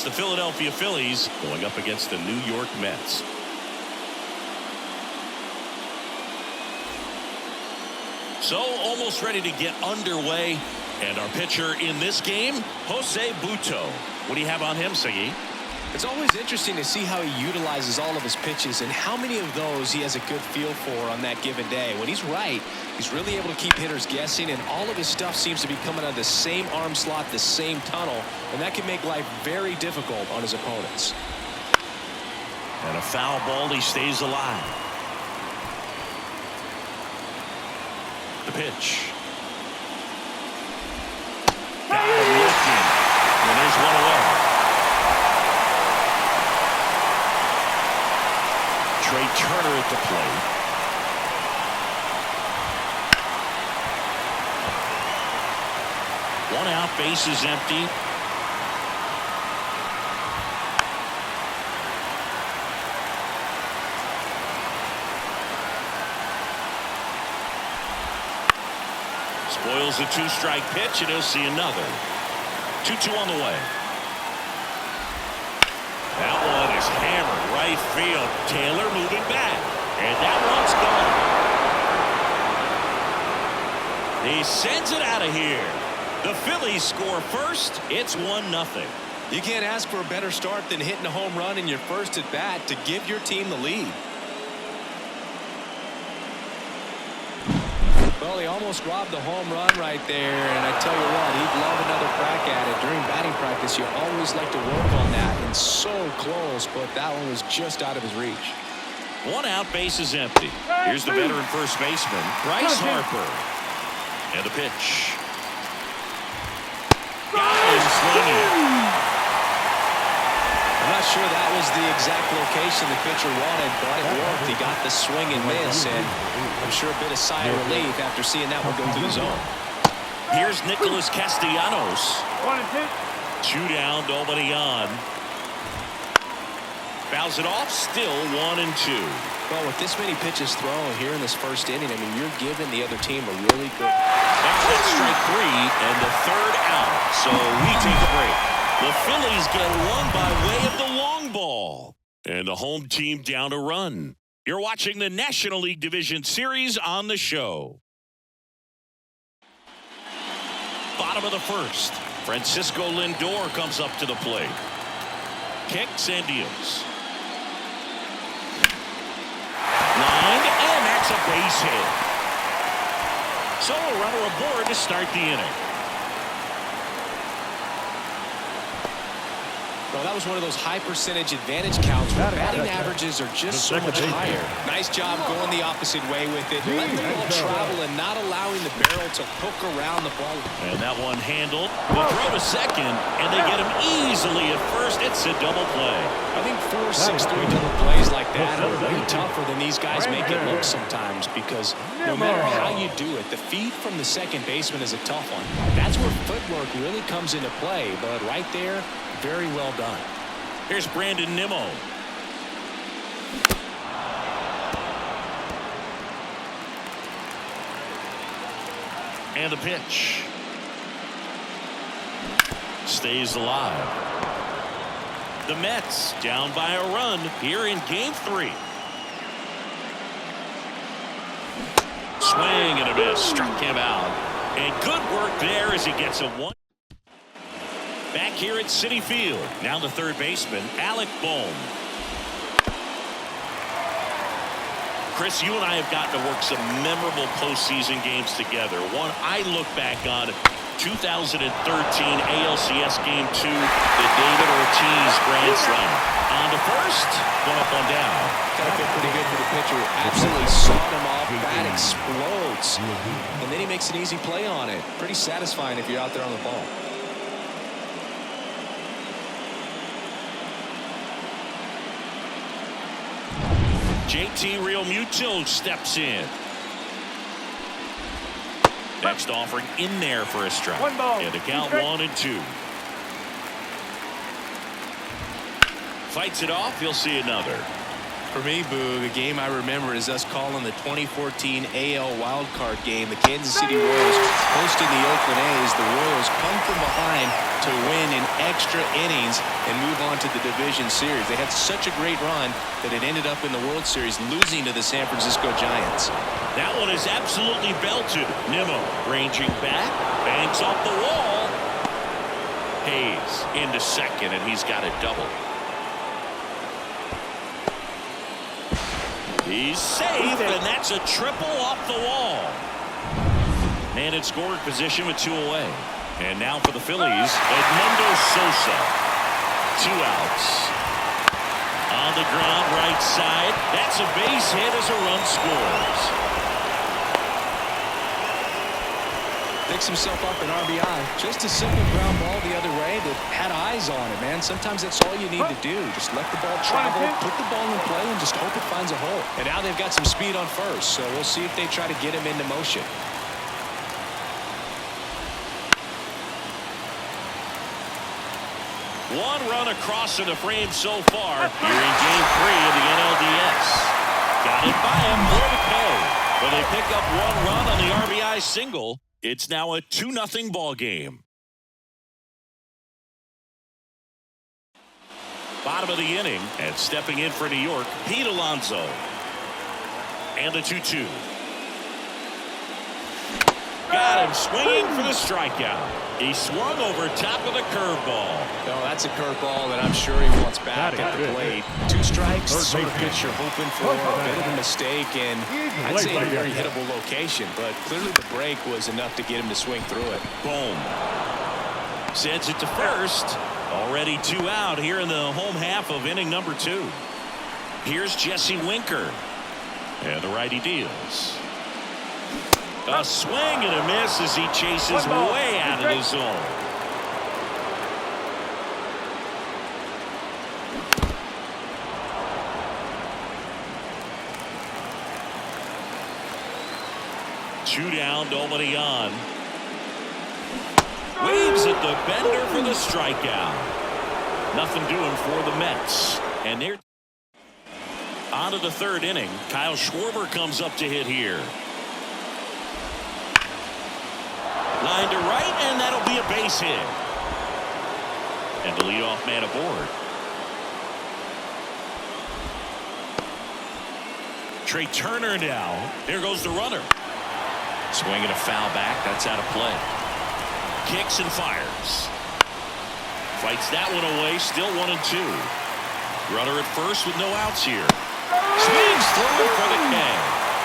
the Philadelphia Phillies going up against the New York Mets. So almost ready to get underway. And our pitcher in this game, Jose Butto. What do you have on him, Siggy? It's always interesting to see how he utilizes all of his pitches and how many of those he has a good feel for on that given day. When he's right, he's really able to keep hitters guessing, and all of his stuff seems to be coming out of the same arm slot, the same tunnel, and that can make life very difficult on his opponents. And a foul ball, he stays alive. The pitch. Got him looking. And there's one away. Trey Turner at the plate. One out, base is empty. Spoils a two-strike pitch, and he'll see another. 2-2 on the way. That one is hammered right field. Taylor moving back, and that one's gone. He sends it out of here. The Phillies score first. It's 1-0. You can't ask for a better start than hitting a home run in your first at bat to give your team the lead. Well, he almost robbed the home run right there, and I tell you what, he'd love another crack at it. During batting practice, you always like to work on that, and so close, but that one was just out of his reach. One out, base is empty. Here's the veteran first baseman, Bryce Harper. And the pitch. Got him swinging. I'm not sure that was the exact location the pitcher wanted, but it worked. He got the swing and miss, and I'm sure a bit of sigh of relief after seeing that one go through the zone. Here's Nicholas Castellanos. 2 down, nobody on. Fouls it off, still 1-2. Well, with this many pitches thrown here in this first inning, I mean, you're giving the other team a really good. That's strike 3 and the third out. So we take a break. The Phillies get one by way of the long ball. And the home team down a run. You're watching the National League Division Series on the show. Bottom of the first. Francisco Lindor comes up to the plate. Kicks and deals. Line, and that's a base hit. So a runner aboard to start the inning. Well, that was one of those high percentage advantage counts where batting averages are just so much higher. Nice job going the opposite way with it, letting the ball travel and not allowing the barrel to hook around the ball. And that one handled. The throw to second, and they get him easily at first. It's a double play. I think 4, 6, 3 double plays like that are way tougher than these guys make it look sometimes, because no matter how you do it, the feed from the second baseman is a tough one. That's where footwork really comes into play, but right there, very well done. Here's Brandon Nimmo. And the pitch. Stays alive. The Mets down by a run here in Game 3. Swing and a miss. Struck him out. And good work there as he gets a 1. Back here at Citi Field. Now the third baseman, Alec Bohm. Chris, you and I have gotten to work some memorable postseason games together. One I look back on, 2013 ALCS Game 2, the David Ortiz Grand Slam. On to first, one up, one down. Gotta feel pretty good for the pitcher. Absolutely sawed him off. Bat explodes. And then he makes an easy play on it. Pretty satisfying if you're out there on the ball. JT Realmuto steps in. Next offering in there for a strike. And a count 1-2. Fights it off. He'll see another. For me, Boog, a game I remember is us calling the 2014 AL wildcard game. The Kansas City Royals hosting the Oakland A's. The Royals come from behind to win in extra innings and move on to the division series. They had such a great run that it ended up in the World Series losing to the San Francisco Giants. That one is absolutely belted. Nimmo ranging back, bangs off the wall. Hayes into second, and he's got a double. He's safe, and that's a triple off the wall. Man in scoring position with 2 away. And now for the Phillies, Edmundo Sosa. 2 outs. On the ground, right side. That's a base hit as a run scores. Picks himself up an RBI. Just a simple ground ball the other way that had eyes on it, man. Sometimes that's all you need to do. Just let the ball travel, put the ball in play, and just hope it finds a hole. And now they've got some speed on first, so we'll see if they try to get him into motion. One run across in the frame so far here in Game 3 of the NLDS. Got it by him, more to pay. But they pick up 1 run on the RBI single. It's now a 2-0 ball game. Bottom of the inning, and stepping in for New York, Pete Alonso. And the 2-2. Got him swinging for the strikeout. He swung over top of the curveball. No, that's a curveball that I'm sure he wants back at the plate. 2 strikes, sort of pitch you're hoping for a bit of a mistake, and I'd say a very hittable location, but clearly the break was enough to get him to swing through it. Boom. Sends it to first. Already 2 out here in the home half of inning number 2. Here's Jesse Winker. And the righty deals. A swing and a miss as he chases way out of the zone. Two down, nobody on. Waves at the bender for the strikeout. Nothing doing for the Mets. And they're on to the 3rd inning. Kyle Schwarber comes up to hit here. Line to right, and that'll be a base hit. And the leadoff man aboard. Trey Turner now. Here goes the runner. Swinging a foul back. That's out of play. Kicks and fires. Fights that one away. Still 1-2. Runner at first with no outs here. Swings through for the K.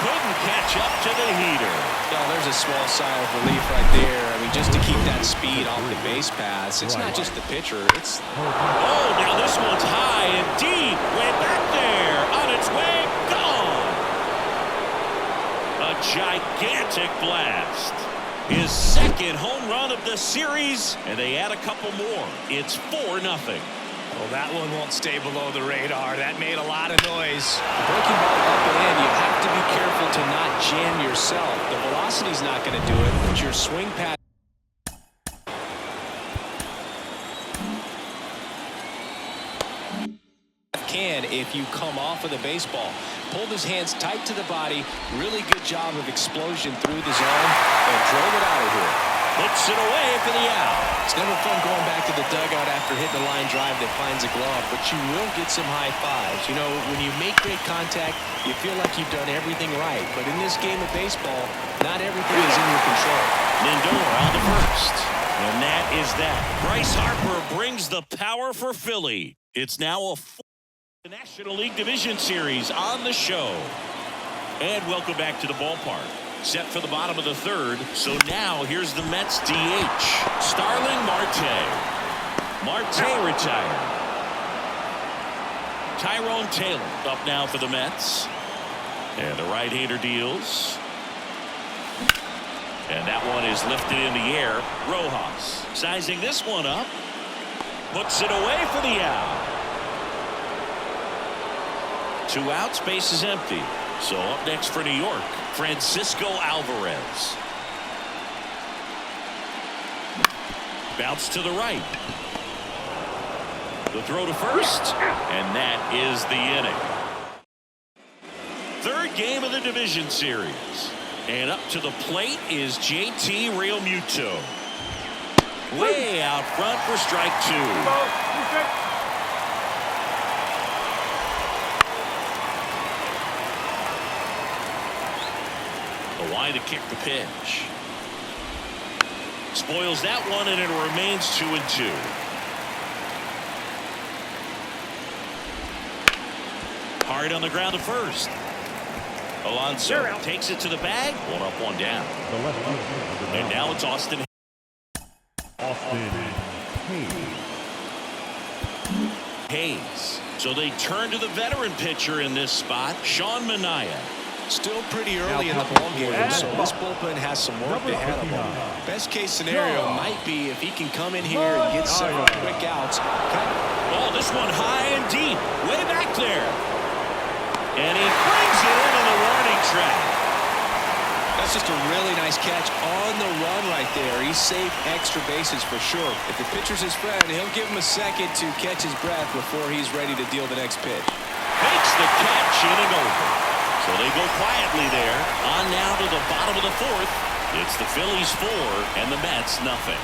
Couldn't catch up to the heater. No, there's a small sigh of relief right there. I mean, just to keep that speed off the base paths. It's not just the pitcher. It's oh, now this one's high and deep. Way back there. On its way. Gone. A gigantic blast. His 2nd home run of the series, and they add a couple more. It's 4-0. Well, that one won't stay below the radar. That made a lot of noise. Breaking ball up and in, you have to be careful to not jam yourself. The velocity's not going to do it, but your swing pattern can if you come off of the baseball. Pulled his hands tight to the body. Really good job of explosion through the zone and drove it out of here. Puts it away for the out. It's never fun going back to the dugout after hitting a line drive that finds a glove, but you will get some high fives. You know, when you make great contact, you feel like you've done everything right. But in this game of baseball, not everything is in your control. Lindor on the first. And that is that. Bryce Harper brings the power for Philly. It's now a National League Division Series on the show. And welcome back to the ballpark. Set for the bottom of the 3rd. So now here's the Mets DH. Starling Marte. Marte retired. Tyrone Taylor up now for the Mets. And the right-hander deals. And that one is lifted in the air. Rojas sizing this one up. Puts it away for the out. 2 outs, base is empty. So up next for New York, Francisco Alvarez. Bounce to the right. The throw to first, and that is the inning. 3rd game of the division series. And up to the plate is JT Realmuto. Way out front for strike 2. Why to kick the pitch. Spoils that one, and it remains 2-2. Hard on the ground to first. Alonso takes it to the bag. One up, one down. And now it's Austin Hayes. So they turn to the veteran pitcher in this spot, Sean Manaea. Still pretty early in the ballgame, so this bullpen has some work ahead of him. Best case scenario might be if he can come in here and get several quick outs. Oh, this one high and deep, way back there. And he brings it into the warning track. That's just a really nice catch on the run right there. He saved extra bases for sure. If the pitcher's his friend, he'll give him a second to catch his breath before he's ready to deal the next pitch. Makes the catch in and over. So they go quietly there. On now to the bottom of the fourth. It's the Phillies 4 and the Mets nothing.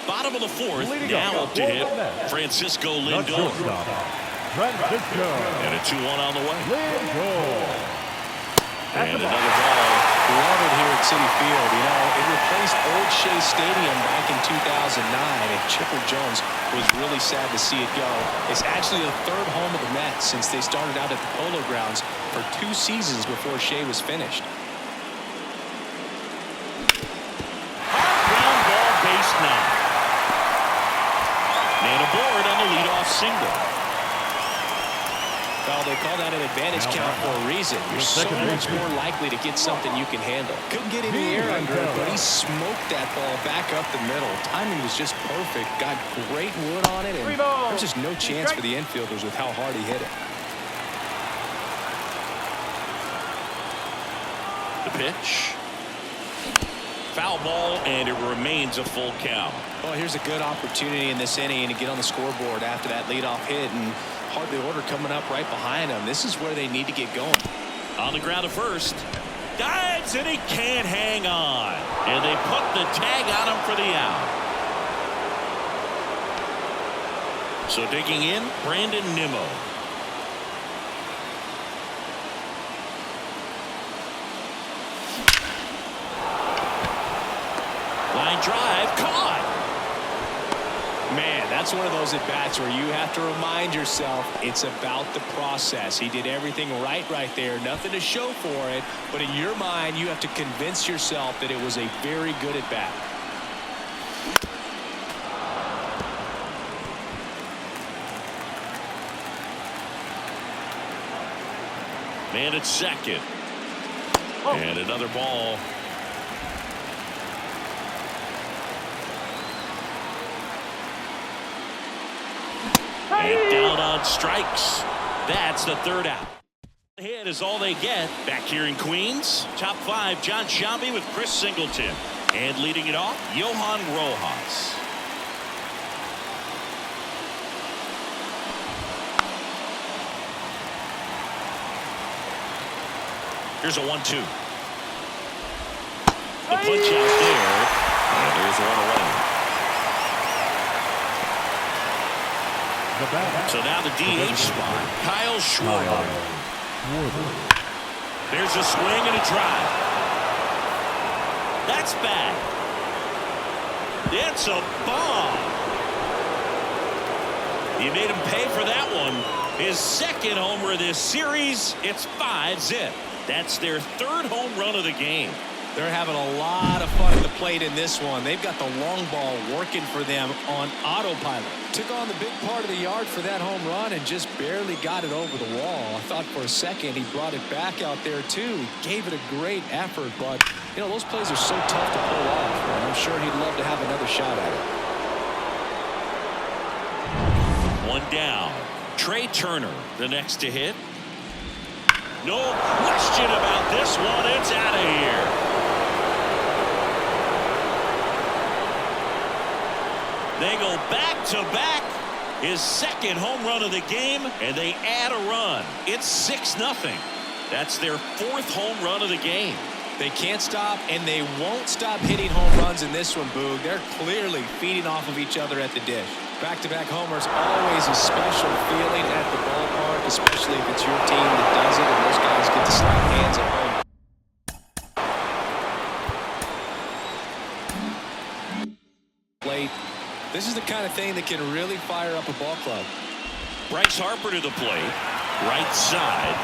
Bottom of the fourth. Now up to hit Francisco Lindor. And a 2-1 on the way. And another ball. Love it here at Citi Field. You know, it replaced old Shea Stadium back in 2009, and Chipper Jones was really sad to see it go. It's actually the third home of the Mets since they started out at the Polo Grounds for 2 seasons before Shea was finished. Hard ground ball, base 9. And aboard on the leadoff single. Well, they call that an advantage count for a reason. You're so much more likely to get something you can handle. Couldn't get any air under it, but he smoked that ball back up the middle. Timing was just perfect. Got great wood on it, and there's just no chance for the infielders with how hard he hit it. The pitch. Foul ball, and it remains a full count. Well, here's a good opportunity in this inning to get on the scoreboard after that leadoff hit, and hardly order coming up right behind them. This is where they need to get going. On the ground at first. Dives, and he can't hang on. And they put the tag on him for the out. So digging in, Brandon Nimmo. Line drive, caught. Man, that's one of those at-bats where you have to remind yourself it's about the process. He did everything right there. Nothing to show for it. But in your mind, you have to convince yourself that it was a very good at-bat. Man at second. And another ball. And down on strikes. That's the third out. Hit is all they get. Back here in Queens, top 5, John Sciambi with Chris Singleton. And leading it off, Johan Rojas. Here's a 1-2. The punch out there. And there's one away. So now the DH spot, Kyle Schwarber. There's a swing and a drive. That's bad. It's a bomb. You made him pay for that one. His second homer this series. It's 5-zip. That's their third home run of the game. They're having a lot of fun at the plate in this one. They've got the long ball working for them on autopilot. Took on the big part of the yard for that home run and just barely got it over the wall. I thought for a second he brought it back out there too. He gave it a great effort, but you know, those plays are so tough to pull off. And I'm sure he'd love to have another shot at it. One down. Trey Turner, the next to hit. No question about this one. It's out of here. They go back-to-back. His second home run of the game, and they add a run. It's 6-0. That's their fourth home run of the game. They can't stop, and they won't stop hitting home runs in this one, Boog. They're clearly feeding off of each other at the dish. Back-to-back homers, always a special feeling at the ballpark, especially if it's your team that does it, and those guys get to slap hands at home. Plate. This is the kind of thing that can really fire up a ball club. Bryce Harper to the plate. Right side.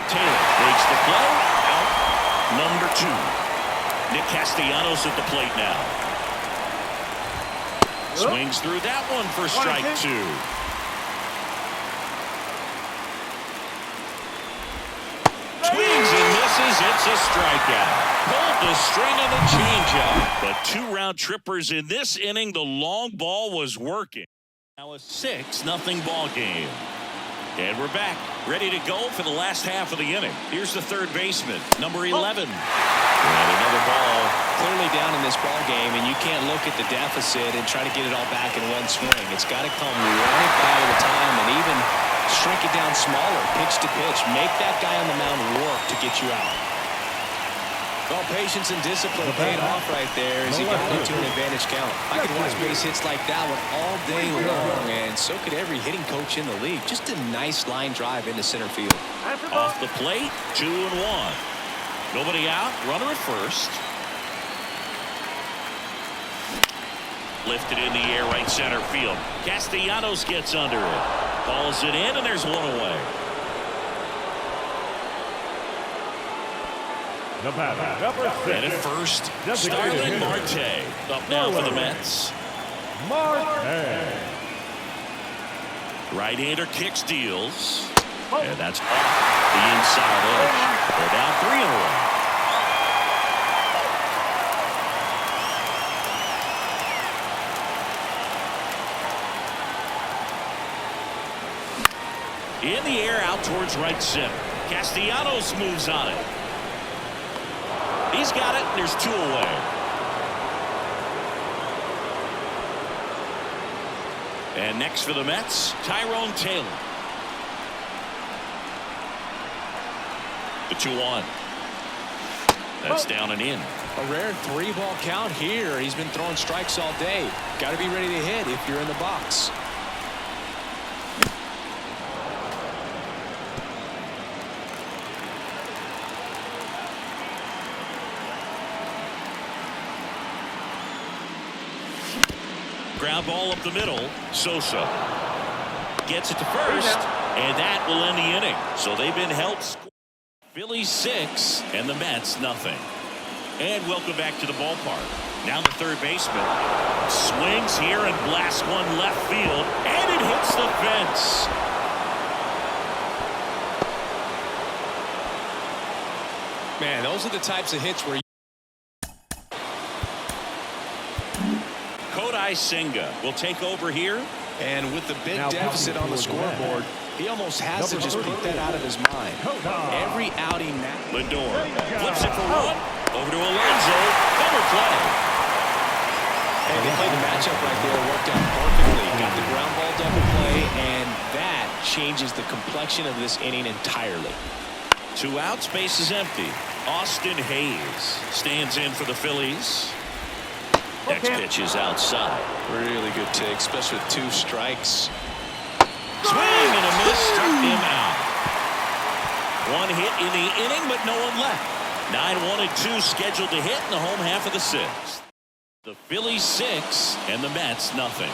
Taylor breaks the play. Out. Number 2. Nick Castellanos at the plate now. Swings through that one for strike 2. Swings and misses. It's a strikeout. Pulled the string on the changeup. But 2 round trippers in this inning. The long ball was working. Now a 6-0 ball game. And we're back, ready to go for the last half of the inning. Here's the third baseman, number 11. And another ball. Clearly down in this ball game, and you can't look at the deficit and try to get it all back in one swing. It's got to come one at bat at a time, and even shrink it down smaller, pitch to pitch. Make that guy on the mound work to get you out. Well, patience and discipline paid off right there as he got into an advantage count. I could watch base hits like that one all day long, and so could every hitting coach in the league. Just a nice line drive into center field. Off the plate, 2-1. Nobody out, runner at first. Lifted in the air, right center field. Castellanos gets under it. Balls it in, and there's one away. And at first, Starling Marte up now for the Mets. Marte. Right-hander kicks, deals. And that's off the inside edge. They're down 3 in a row. In the air, out towards right center. Castellanos moves on it. He's got it, and there's 2 away. And next for the Mets, Tyrone Taylor. The 2-1. That's down and in. A rare 3-ball count here. He's been throwing strikes all day. Got to be ready to hit if you're in the box. Ground ball up the middle. Sosa gets it to first, and that will end the inning. So they've been held. Phillies 6 and the Mets nothing. And welcome back to the ballpark. Now the third baseman swings here and blasts one left field, and it hits the fence. Man, those are the types of hits where Kodai Senga will take over here. And with the big deficit on the scoreboard, he almost has to just put that out of his mind. Every outing now. Lindor flips it for 1. Over to Alonso. Double play. And they played the matchup right there. Worked out perfectly. Got the ground ball double play, and that changes the complexion of this inning entirely. 2 outs, base is empty. Austin Hayes stands in for the Phillies. Next pitch is outside. Really good take, especially with 2 strikes. Swing and a miss, struck him out. 1 hit in the inning, but no one left. 9-1-2 scheduled to hit in the home half of the 6th. The Phillies 6 and the Mets nothing.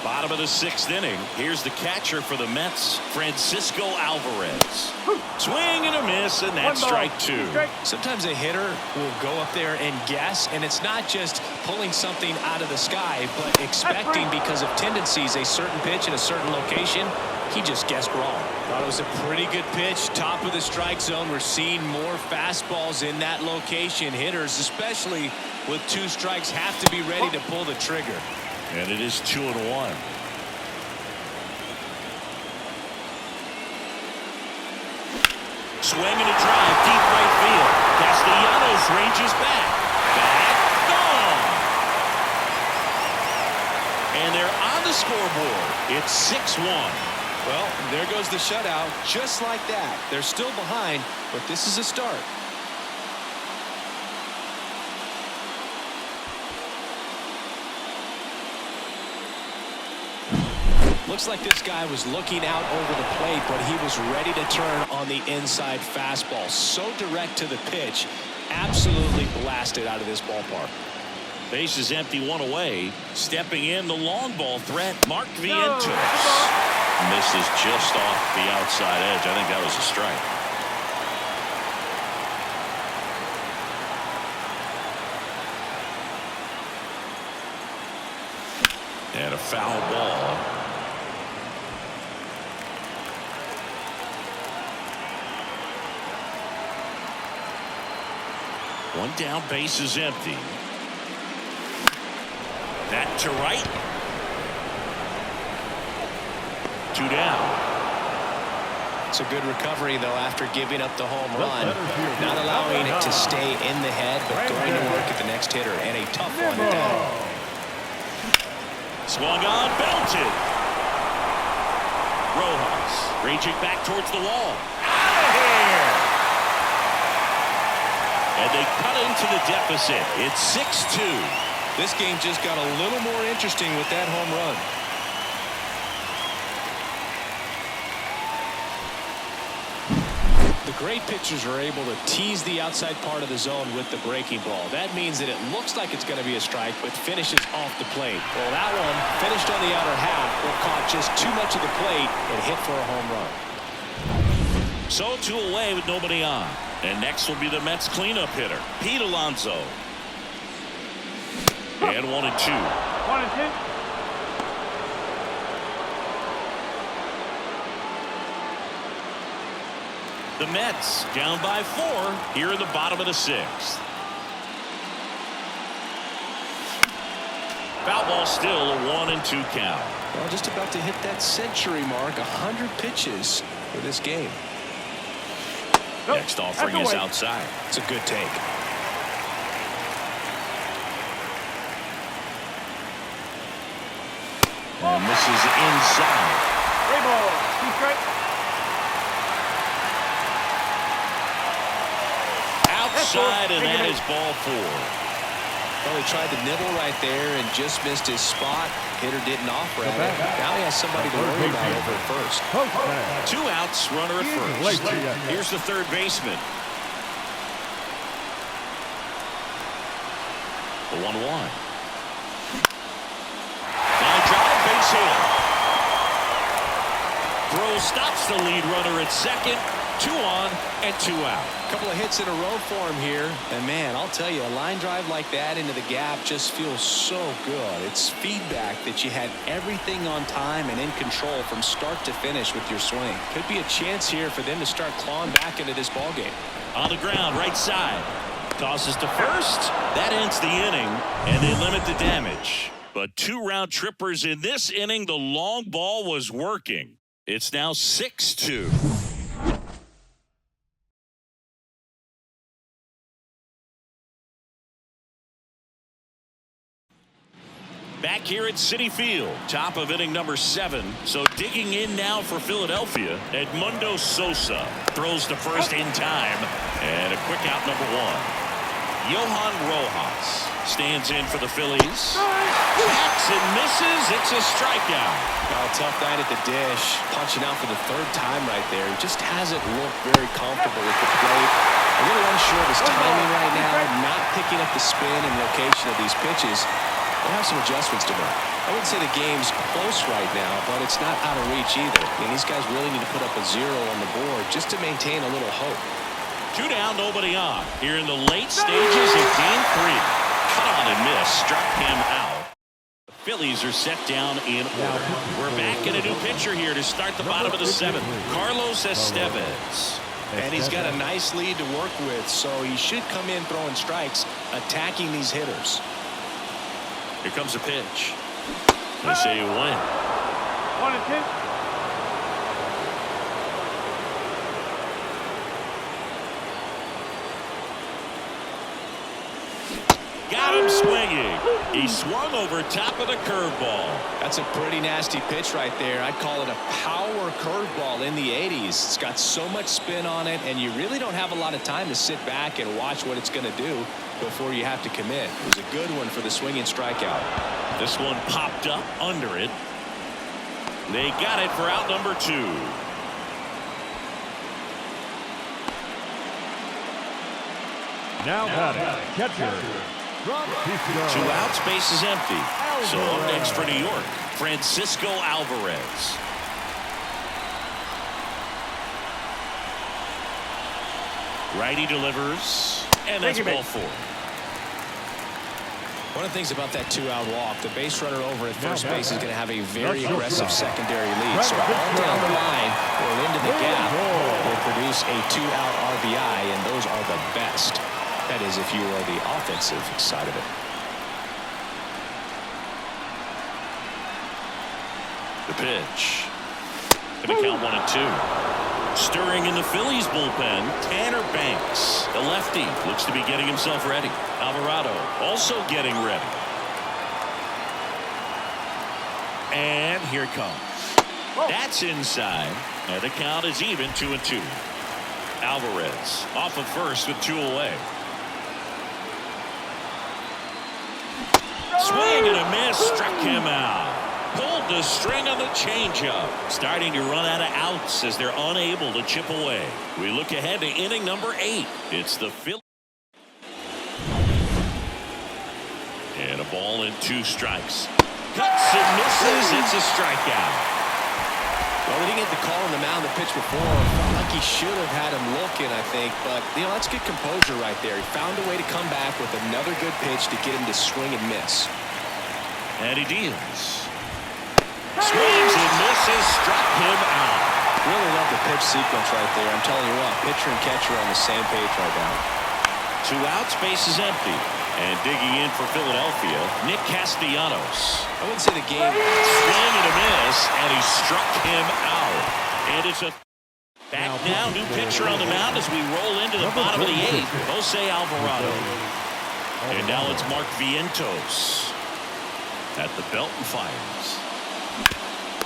Bottom of the 6th inning. Here's the catcher for the Mets, Francisco Alvarez. Swing and a miss, and that's strike 2. Sometimes a hitter will go up there and guess, and it's not just pulling something out of the sky, but expecting because of tendencies a certain pitch in a certain location. He just guessed wrong. Thought it was a pretty good pitch. Top of the strike zone. We're seeing more fastballs in that location. Hitters, especially with 2 strikes, have to be ready to pull the trigger. And it is 2-1. Swing and a drive, deep right field. Castellanos ranges back. Back, gone. And they're on the scoreboard. It's 6-1. Well, there goes the shutout. Just like that. They're still behind, but this is a start. Looks like this guy was looking out over the plate, but he was ready to turn on the inside fastball. So direct to the pitch. Absolutely blasted out of this ballpark. Base is empty, one away. Stepping in, the long ball threat, Mark Vientos. Misses just off the outside edge. I think that was a strike. And a foul ball. One down, base is empty. That to right. Two down. It's a good recovery, though, after giving up the home run. Not allowing it to stay in the head, but going to work at the next hitter. And a tough one down. Swung on, belted. Rojas reaching back towards the wall. Out of here. And they cut into the deficit. It's 6-2. This game just got a little more interesting with that home run. The great pitchers are able to tease the outside part of the zone with the breaking ball. That means that it looks like it's going to be a strike, but finishes off the plate. Well, that one finished on the outer half, or caught just too much of the plate and hit for a home run. So 2 away with nobody on. And next will be the Mets cleanup hitter, Pete Alonso. And 1-2. 1-2. The Mets down by 4 here in the bottom of the 6th. Foul ball, still a 1-2 count. Well, just about to hit that century mark. 100 pitches for this game. Next offering is outside. It's a good take. And this is inside. Three balls. 2 strikes. Outside, and that is ball 4. Well, he tried to nibble right there and just missed his spot. Hitter didn't offer at it. Now he has somebody to worry about over at first. 2 outs, runner at first. Here's the third baseman. The 1-1. Line drive, base hit. Throw stops the lead runner at second. 2 on and 2 out. A couple of hits in a row for him here. And man, I'll tell you, a line drive like that into the gap just feels so good. It's feedback that you had everything on time and in control from start to finish with your swing. Could be a chance here for them to start clawing back into this ballgame. On the ground, right side. Tosses to first. That ends the inning, and they limit the damage. But 2 round trippers in this inning. The long ball was working. It's now 6-2. Back here at Citi Field, top of inning number 7. So digging in now for Philadelphia, Edmundo Sosa throws to first in time, and a quick out number 1. Johan Rojas stands in for the Phillies. Backs and misses. It's a strikeout. Oh, tough night at the dish. Punching out for the 3rd time right there. He just hasn't looked very comfortable with the plate. A little unsure of his timing right now. Not picking up the spin and location of these pitches. We'll have some adjustments to make. I wouldn't say the game's close right now, but it's not out of reach either. I mean, these guys really need to put up a 0 on the board just to maintain a little hope. 2 down, nobody on. Here in the late stages of Game 3. Cut on and miss. Struck him out. The Phillies are set down in order. We're back in a new pitcher here to start the bottom of the 7th. Carlos Estevez. And he's got a nice lead to work with, so he should come in throwing strikes, attacking these hitters. Here comes a pitch. They say you win. 1-2. Got him swinging. He swung over top of the curveball. That's a pretty nasty pitch right there. I'd call it a power curveball in the 80s. It's got so much spin on it, and you really don't have a lot of time to sit back and watch what it's going to do before you have to commit. It was a good one for the swinging strikeout. This one popped up under it. They got it for out number 2. Now batting, catcher. 2 outs, base is empty. So up next for New York, Francisco Alvarez. Righty delivers, and that's ball 4. One of the things about that 2-out walk, the base runner over at first base is going to have a very aggressive secondary lead. So all down the line or into the gap will produce a 2-out RBI, and those are the best. That is, if you are the offensive side of it. The pitch. Going to count 1-2. Stirring in the Phillies bullpen, Tanner Banks, the lefty, looks to be getting himself ready. Alvarado also getting ready. And here it comes. That's inside. And the count is even, 2-2. Alvarez off of first with 2 away. Swing and a miss, struck him out. Pulled the string on the changeup. Starting to run out of outs as they're unable to chip away. We look ahead to inning number 8. It's the Phillies. And a ball and 2 strikes. Cuts and misses. It's a strikeout. Well, he didn't get the call on the mound the pitch before. Felt like he should have had him looking, I think. But, that's good composure right there. He found a way to come back with another good pitch to get him to swing and miss. And he deals. Swings and misses, struck him out. Really love the pitch sequence right there. I'm telling you what, pitcher and catcher are on the same page right now. 2 outs, base is empty. And digging in for Philadelphia, Nick Castellanos. I wouldn't say the game. Swing and a miss, and he struck him out. And it's a back now, new pitcher on the mound as we roll into the bottom of the 8th. Jose Alvarado. And now it's Mark Vientos at the belt and fires.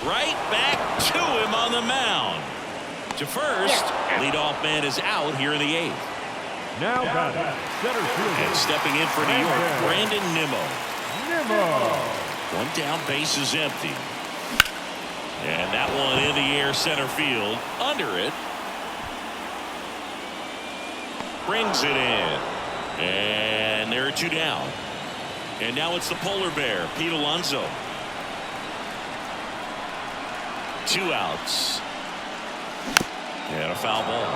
Right back to him on the mound. To first, leadoff man is out here in the 8th. Now batting, center field. And stepping in for New York, Brandon Nimmo. 1 down, base is empty. And that one in the air, center field. Under it. Brings it in. And there are 2 down. And now it's the polar bear, Pete Alonso. 2 outs. And a foul ball.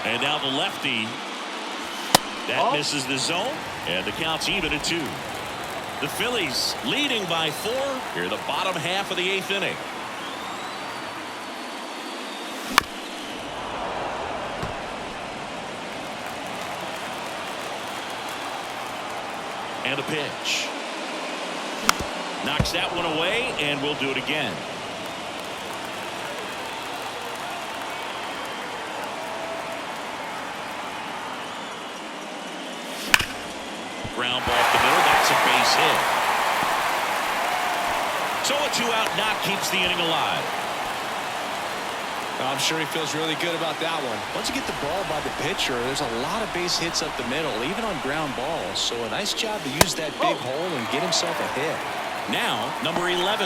And now the lefty. That misses the zone. And the count's even at 2. The Phillies leading by 4 here in the bottom half of the 8th inning. And a pitch. Knocks that one away, and we'll do it again. Ground ball up the middle. That's a base hit. So a 2-out knock keeps the inning alive. I'm sure he feels really good about that one. Once you get the ball by the pitcher, there's a lot of base hits up the middle, even on ground balls. So a nice job to use that big hole and get himself a hit. Now, number 11.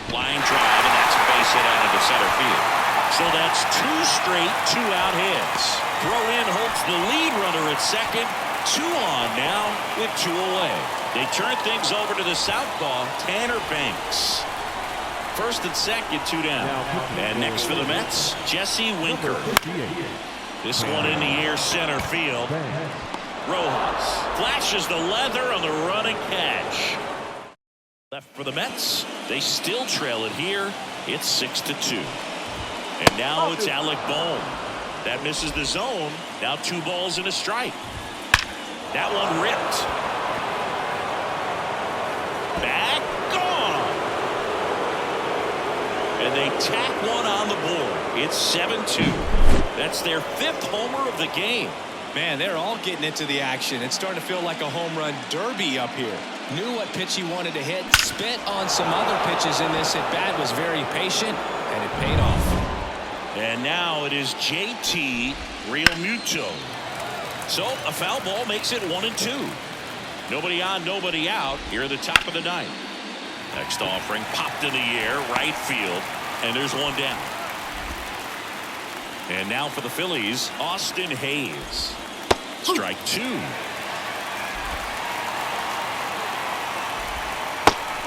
Line drive, and that's a base hit out into center field. So that's 2 straight 2-out hits. Throw in Holtz, the lead runner at second. 2 on now with 2 away. They turn things over to the southpaw, Tanner Banks. First and second, 2 down. And next for the Mets, Jesse Winker. This one in the air, center field. Rojas flashes the leather on the running catch. Left for the Mets. They still trail it here. It's 6-2. And now it's Alec Bohm. That misses the zone. Now 2 balls and a strike. That one ripped. Back gone. And they tack one on the board. It's 7-2. That's their 5th homer of the game. Man, they're all getting into the action. It's starting to feel like a home run derby up here. Knew what pitch he wanted to hit. Spent on some other pitches in this at bat. Was very patient, and it paid off. And now it is JT Realmuto. So a foul ball makes it 1-2. Nobody on, nobody out here at the top of the 9th. Next offering popped in the air, right field, and there's one down. And now for the Phillies, Austin Hayes. Strike 2.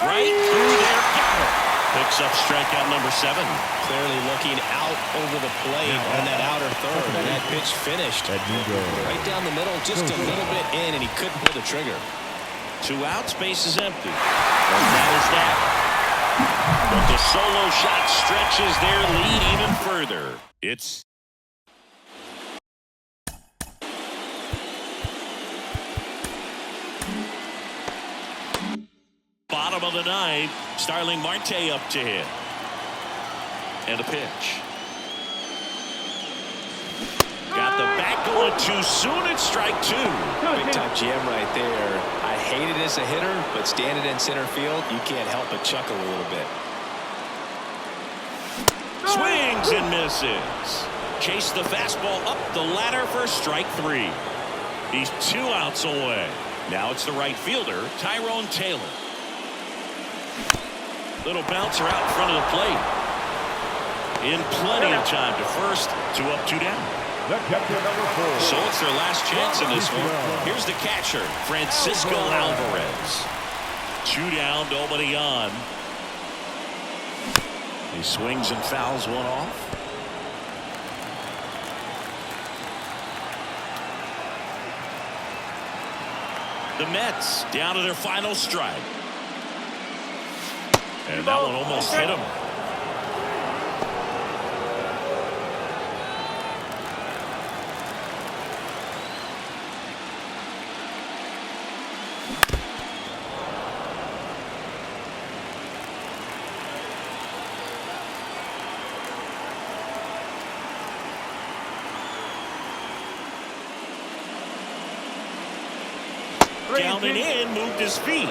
Right through there, got it. Picks up strikeout number 7. Clearly looking out over the plate on that outer third, and that pitch finished right down the middle, just a little bit in, and he couldn't pull the trigger. 2 outs, base is empty. And that is that. But the solo shot stretches their lead even further. It's bottom of the 9th. Starling Marte up to hit. And a pitch. Got the bat going too soon. It's strike 2. Big time jam right there. I hate it as a hitter, but standing in center field, you can't help but chuckle a little bit. Swings and misses. Chase the fastball up the ladder for strike 3. He's 2 outs away. Now it's the right fielder, Tyrone Taylor. Little bouncer out in front of the plate. In plenty of time to first. 2 up, 2 down. The catcher, number 4. So it's their last chance in this one. Here's the catcher, Francisco Alvarez. 2 down, nobody on. He swings and fouls one off. The Mets down to their final strike. And that one almost hit him. Down and in, moved his feet.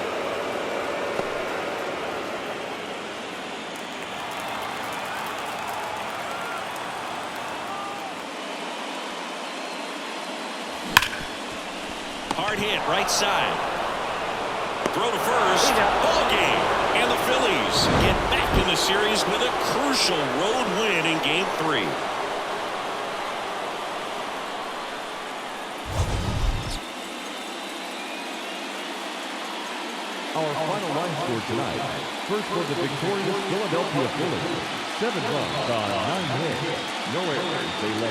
Hard hit, right side. Throw to first. Ball game. And the Phillies get back in the series with a crucial road win in Game 3. Our final line score tonight. First for the victorious Philadelphia Phillies. 7 runs on 9 hits. No errors. They led